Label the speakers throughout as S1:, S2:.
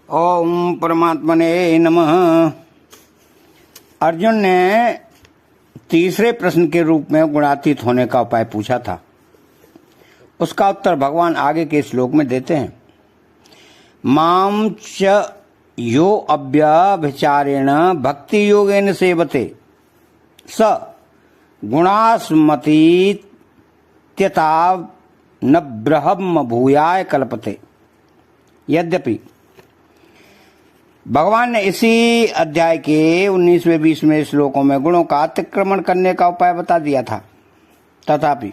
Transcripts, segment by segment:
S1: ओम परमात्मने नमः। अर्जुन ने तीसरे प्रश्न के रूप में गुणातीत होने का उपाय पूछा था। उसका उत्तर भगवान आगे के श्लोक में देते हैं। माम च यो अव्यभिचारेण भक्ति योगेन सेवते स गुणास्मति त्यता न ब्रह्म भूयाय कल्पते। यद्यपि भगवान ने इसी अध्याय के 19वें 20वें श्लोकों में गुणों का अतिक्रमण करने का उपाय बता दिया था, तथापि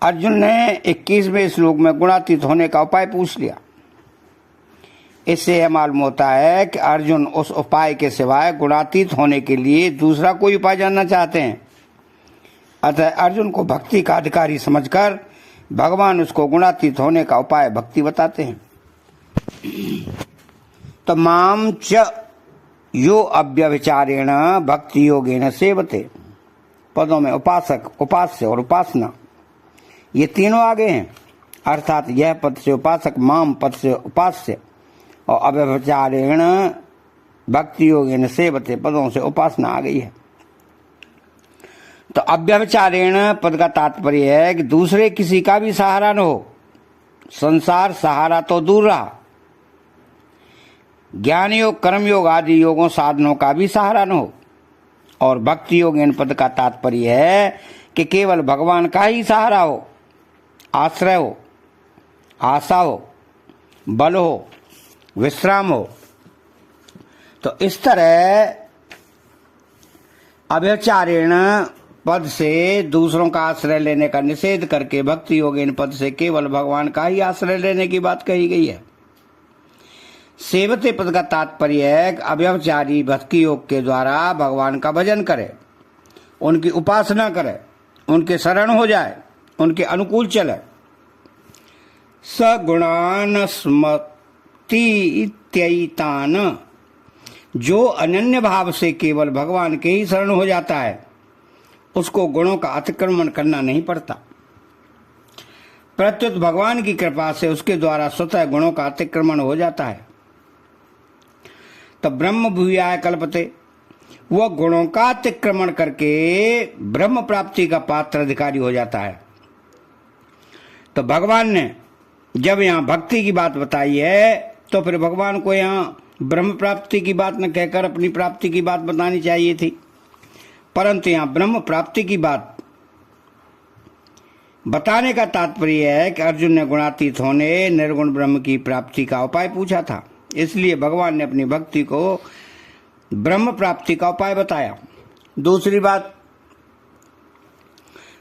S1: अर्जुन ने 21वें श्लोक में गुणातीत होने का उपाय पूछ लिया। इससे यह मालूम होता है कि अर्जुन उस उपाय के सिवाय गुणातीत होने के लिए दूसरा कोई उपाय जानना चाहते हैं। अतः अर्जुन को भक्ति का अधिकारी समझकर भगवान उसको गुणातीत होने का उपाय भक्ति बताते हैं। तो माम च यो अव्यभिचारेण भक्ति योगेन सेवते, पदों में उपासक, उपास्य और उपासना ये तीनों आगे हैं। अर्थात यह पद से उपासक, माम पद से उपास्य और अव्यभिचारेण भक्ति योगेन सेवते पदों से उपासना आ गई है। तो अव्यभिचारेण पद का तात्पर्य है कि दूसरे किसी का भी सहारा न हो। संसार सहारा तो दूर रहा, ज्ञान योग, कर्म योग आदि योगों साधनों का भी सहारा न हो। और भक्ति योग इन पद का तात्पर्य है कि केवल भगवान का ही सहारा हो, आश्रय हो, आशा हो, बल हो, विश्राम हो। तो इस तरह अव्यभिचारेण पद से दूसरों का आश्रय लेने का निषेध करके भक्ति योग इन पद से केवल भगवान का ही आश्रय लेने की बात कही गई है। सेवते पद का तात्पर्य है कि अव्यभिचारी भक्ति योग के द्वारा भगवान का भजन करे, उनकी उपासना करे, उनके शरण हो जाए, उनके अनुकूल चले। सगुणान स्मृति इत्यैतान, जो अनन्य भाव से केवल भगवान के ही शरण हो जाता है उसको गुणों का अतिक्रमण करना नहीं पड़ता। प्रत्युत भगवान की कृपा से उसके द्वारा स्वतः गुणों का अतिक्रमण हो जाता है। तो ब्रह्म भूयाय कल्पते, वह गुणों का अतिक्रमण करके ब्रह्म प्राप्ति का पात्र अधिकारी हो जाता है। तो भगवान ने जब यहाँ भक्ति की बात बताई है तो फिर भगवान को यहाँ ब्रह्म प्राप्ति की बात न कहकर अपनी प्राप्ति की बात बतानी चाहिए थी, परंतु यहाँ ब्रह्म प्राप्ति की बात बताने का तात्पर्य है कि अर्जुन ने गुणातीत होने निर्गुण ब्रह्म की प्राप्ति का उपाय पूछा था, इसलिए भगवान ने अपनी भक्ति को ब्रह्म प्राप्ति का उपाय बताया। दूसरी बात,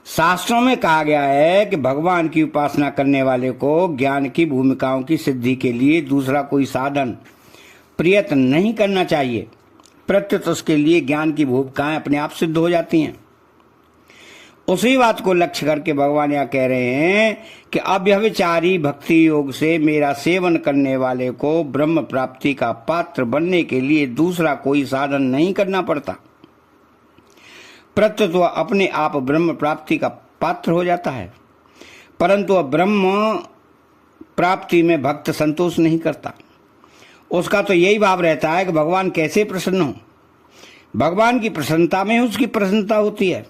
S1: शास्त्रों में कहा गया है कि भगवान की उपासना करने वाले को ज्ञान की भूमिकाओं की सिद्धि के लिए दूसरा कोई साधन प्रयत्न नहीं करना चाहिए, प्रत्युत उसके लिए ज्ञान की भूमिकाएं अपने आप सिद्ध हो जाती हैं। उसी बात को लक्ष्य करके भगवान यह कह रहे हैं कि अव्यभिचारी भक्ति योग से मेरा सेवन करने वाले को ब्रह्म प्राप्ति का पात्र बनने के लिए दूसरा कोई साधन नहीं करना पड़ता, प्रत्युत वह अपने आप ब्रह्म प्राप्ति का पात्र हो जाता है। परंतु वह ब्रह्म प्राप्ति में भक्त संतोष नहीं करता। उसका तो यही भाव रहता है कि भगवान कैसे प्रसन्न हो, भगवान की प्रसन्नता में उसकी प्रसन्नता होती है।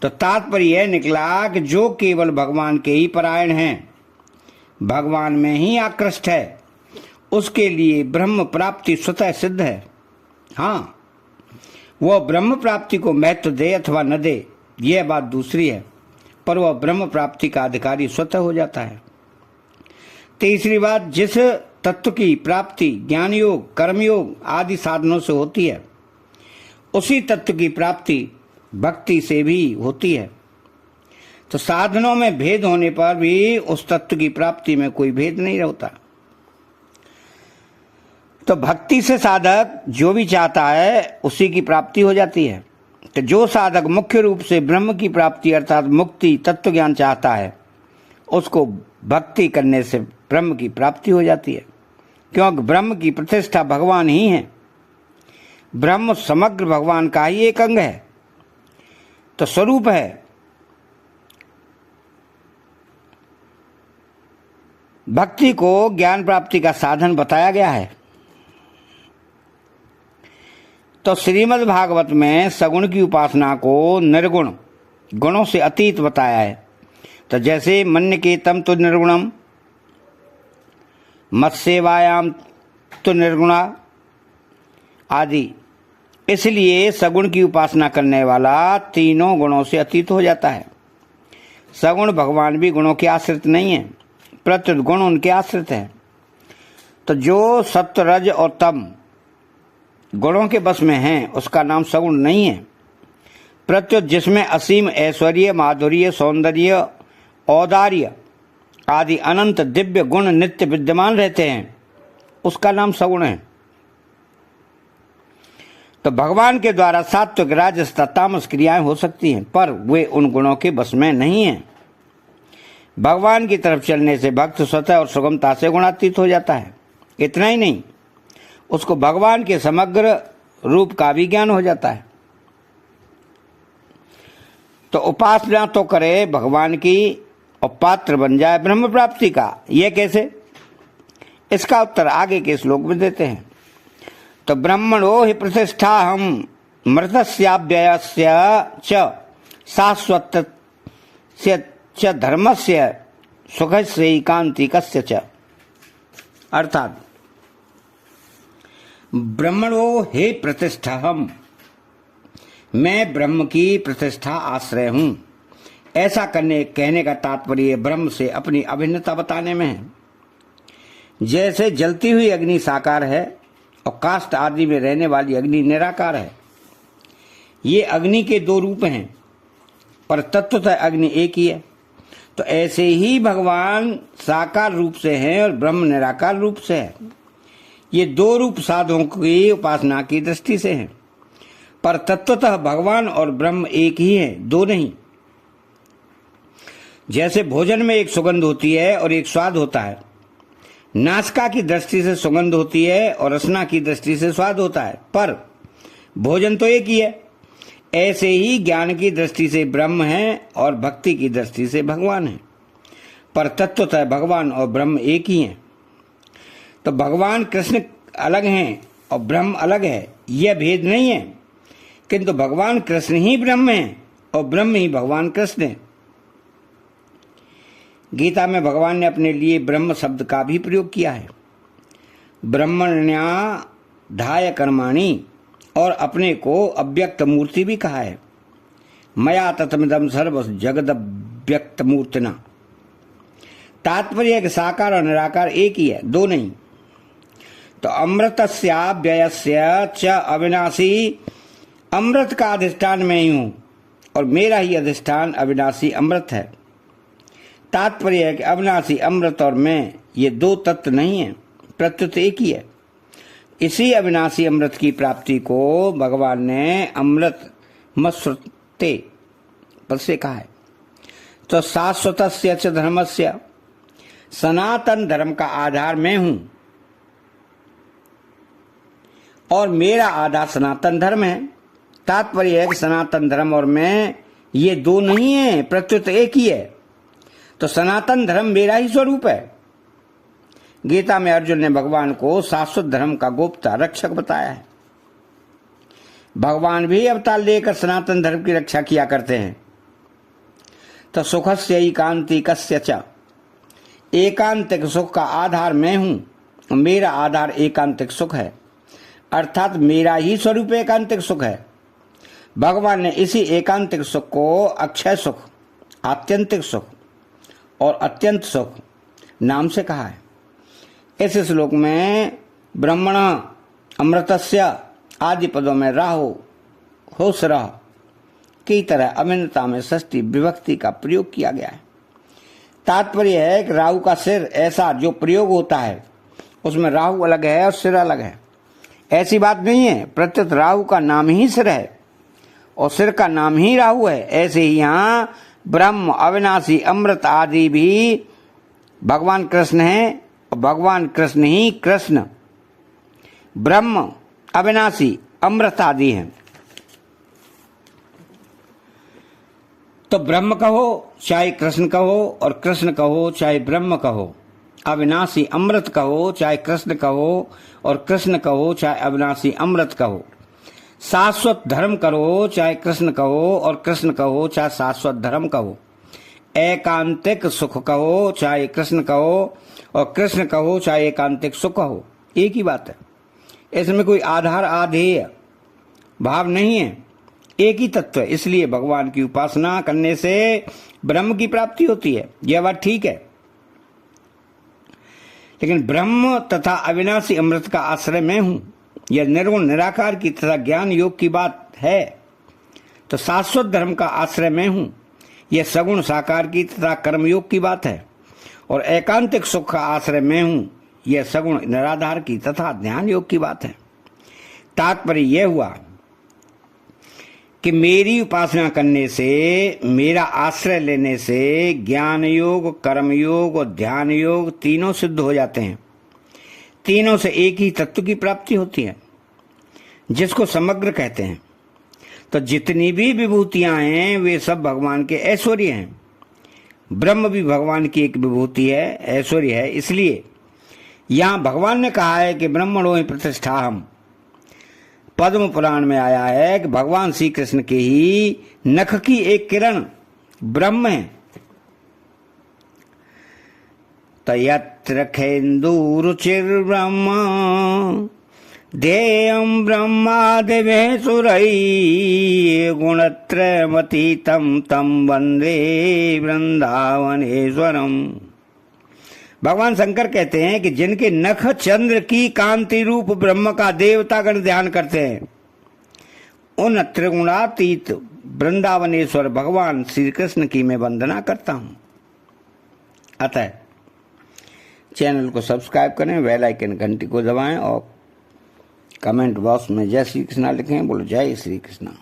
S1: तो तात्पर्य यह निकला कि जो केवल भगवान के ही परायण हैं, भगवान में ही आकृष्ट है, उसके लिए ब्रह्म प्राप्ति स्वतः सिद्ध है। हाँ, वह ब्रह्म प्राप्ति को महत्व दे अथवा न दे यह बात दूसरी है, पर वह ब्रह्म प्राप्ति का अधिकारी स्वतः हो जाता है। तीसरी बात, जिस तत्व की प्राप्ति ज्ञान योग, कर्म योग आदि साधनों से होती है, उसी तत्व की प्राप्ति भक्ति से भी होती है। तो साधनों में भेद होने पर भी उस तत्व की प्राप्ति में कोई भेद नहीं होता। तो भक्ति से साधक जो भी चाहता है उसी की प्राप्ति हो जाती है। तो जो साधक मुख्य रूप से ब्रह्म की प्राप्ति अर्थात मुक्ति तत्व ज्ञान चाहता है उसको भक्ति करने से ब्रह्म की प्राप्ति हो जाती है, क्योंकि ब्रह्म की प्रतिष्ठा भगवान ही है। ब्रह्म समग्र भगवान का ही एक अंग है, तो स्वरूप है। भक्ति को ज्ञान प्राप्ति का साधन बताया गया है। तो श्रीमद् भागवत में सगुण की उपासना को निर्गुण गुणों से अतीत बताया है। तो जैसे मन्यकेतम तो निर्गुणम, मत्सेवायाम तो निर्गुणा आदि। इसलिए सगुण की उपासना करने वाला तीनों गुणों से अतीत हो जाता है। सगुण भगवान भी गुणों के आश्रित नहीं है, प्रत्युत गुण उनके आश्रित है। तो जो सत्व रज और तम गुणों के बस में है उसका नाम सगुण नहीं है। प्रत्युत जिसमें असीम ऐश्वर्य, माधुर्य, सौंदर्य, औदार्य आदि अनंत दिव्य गुण नित्य विद्यमान रहते हैं उसका नाम सगुण है। तो भगवान के द्वारा सात्विक, राजस तथा तामस क्रियाएं हो सकती हैं, पर वे उन गुणों के बस में नहीं हैं। भगवान की तरफ चलने से भक्त स्वतः और सुगमता से गुणातीत हो जाता है। इतना ही नहीं, उसको भगवान के समग्र रूप का भी ज्ञान हो जाता है। तो उपासना तो करे भगवान की और पात्र बन जाए ब्रह्म प्राप्ति का। यह कैसे? इसका उत्तर आगे के श्लोक में देते हैं। तो ब्रह्मणो हि प्रतिष्ठा हम मृतस्याव्ययस्य च शाश्वतस्य च धर्मस्य सुखस्य एकांतिकस्य च। अर्थात ब्रह्मणो हे प्रतिष्ठा हम, मैं ब्रह्म की प्रतिष्ठा आश्रय हूं। ऐसा कहने का तात्पर्य ब्रह्म से अपनी अभिन्नता बताने में है। जैसे जलती हुई अग्नि साकार है और काष्ठ आदि में रहने वाली अग्नि निराकार है। ये अग्नि के दो रूप हैं, पर तत्वतः अग्नि एक ही है। तो ऐसे ही भगवान साकार रूप से हैं और ब्रह्म निराकार रूप से है। ये दो रूप साधुओं की उपासना की दृष्टि से हैं, पर तत्वतः भगवान और ब्रह्म एक ही है, दो नहीं। जैसे भोजन में एक सुगंध होती है और एक स्वाद होता है। नासिका की दृष्टि से सुगंध होती है और रसना की दृष्टि से स्वाद होता है, पर भोजन तो एक ही है। ऐसे ही ज्ञान की दृष्टि से ब्रह्म है और भक्ति की दृष्टि से भगवान है, पर तत्वतः भगवान और ब्रह्म एक ही हैं। तो भगवान कृष्ण अलग हैं और ब्रह्म अलग है, यह भेद नहीं है, किंतु भगवान कृष्ण ही ब्रह्म है और ब्रह्म ही भगवान कृष्ण है। गीता में भगवान ने अपने लिए ब्रह्म शब्द का भी प्रयोग किया है। ब्रह्मण्याधाय कर्माणि, और अपने को अव्यक्त मूर्ति भी कहा है। मया ततमिदं सर्व जगदव्यक्त मूर्तिना। तात्पर्य है कि साकार और निराकार एक ही है, दो नहीं। तो अमृतस्याव्ययस्य च अविनाशी, अमृत का अधिष्ठान मैं ही हूं और मेरा ही अधिष्ठान अविनाशी अमृत है। तात्पर्य है कि अविनाशी अमृत और मैं ये दो तत्व नहीं है, प्रत्युत एक ही है। इसी अविनाशी अमृत की प्राप्ति को भगवान ने अमृत मत्स्रुते पद से कहा है। तो शाश्वतस्य च धर्मस्य, सनातन धर्म का आधार मैं हूं और मेरा आधार सनातन धर्म है। तात्पर्य है कि सनातन धर्म और मैं ये दो नहीं है, प्रत्युत एक ही है। तो सनातन धर्म मेरा ही स्वरूप है। गीता में अर्जुन ने भगवान को शाश्वत धर्म का गोप्ता रक्षक बताया है। भगवान भी अवतार लेकर सनातन धर्म की रक्षा किया करते हैं। तो सुखस्य एकांतिकस्य च, एकांतिक सुख का आधार मैं हूं, मेरा आधार एकांतिक सुख है, अर्थात मेरा ही स्वरूप एकांतिक सुख है। भगवान ने इसी एकांतिक सुख को अक्षय सुख, आत्यंतिक सुख और अत्यंत सुख नाम से कहा है। इस श्लोक में ब्रह्मण, अमृतस्य आदि पदों में राहु, होश रह की तरह अभिन्नता में षष्ठी विभक्ति का प्रयोग किया गया है। तात्पर्य है कि राहु का सिर ऐसा जो प्रयोग होता है उसमें राहु अलग है और सिर अलग है, ऐसी बात नहीं है। प्रत्युत राहु का नाम ही सिर है और सिर का नाम ही राहु है। ऐसे ही यहाँ ब्रह्म, अविनाशी, अमृत आदि भी भगवान कृष्ण हैं और भगवान कृष्ण ही कृष्ण, ब्रह्म, अविनाशी, अमृत आदि हैं। तो ब्रह्म कहो चाहे कृष्ण कहो और कृष्ण कहो चाहे ब्रह्म कहो, अविनाशी अमृत कहो चाहे कृष्ण कहो, और कृष्ण कहो चाहे अविनाशी अमृत कहो। शाश्वत धर्म करो चाहे कृष्ण कहो, और कृष्ण कहो चाहे शाश्वत धर्म कहो। एकांतिक सुख कहो चाहे कृष्ण कहो, और कृष्ण कहो चाहे एकांतिक सुख हो, एक ही बात है। इसमें कोई आधार आधेय भाव नहीं है, एक ही तत्व है। इसलिए भगवान की उपासना करने से ब्रह्म की प्राप्ति होती है, यह बात ठीक है। लेकिन ब्रह्म तथा अविनाशी अमृत का आश्रय मैं हूं, यह निर्गुण निराकार की तथा ज्ञान योग की बात है। तो शाश्वत धर्म का आश्रय मैं हूं, यह सगुण साकार की तथा कर्मयोग की बात है। और एकांतिक सुख का आश्रय मैं हूं, यह सगुण निराधार की तथा ध्यान योग की बात है। तात्पर्य यह हुआ कि मेरी उपासना करने से, मेरा आश्रय लेने से ज्ञान योग, कर्म योग और ध्यान योग तीनों सिद्ध हो जाते हैं। तीनों से एक ही तत्व की प्राप्ति होती है, जिसको समग्र कहते हैं। तो जितनी भी विभूतियां हैं वे सब भगवान के ऐश्वर्य हैं। ब्रह्म भी भगवान की एक विभूति है, ऐश्वर्य है। इसलिए यहां भगवान ने कहा है कि ब्रह्मणो हि प्रतिष्ठाहम्। पद्म पुराण में आया है कि भगवान श्री कृष्ण के ही नख की एक किरण ब्रह्म है। तयत्र खेन्दुरुचिर्ब्रह्म ध्येयं ब्रह्मादिभिः सुरैः गुणत्रयमतीतं तं वन्दे वृंदावनेश्वरम्। भगवान शंकर कहते हैं कि जिनके नख चंद्र की कांति रूप ब्रह्म का देवतागण ध्यान करते हैं, उन त्रिगुणातीत वृंदावनेश्वर भगवान श्री कृष्ण की मैं वंदना करता हूं। अतः चैनल को सब्सक्राइब करें, बेल आइकन घंटी को दबाएं और कमेंट बॉक्स में जय श्री कृष्णा लिखें। बोलो जय श्री कृष्णा।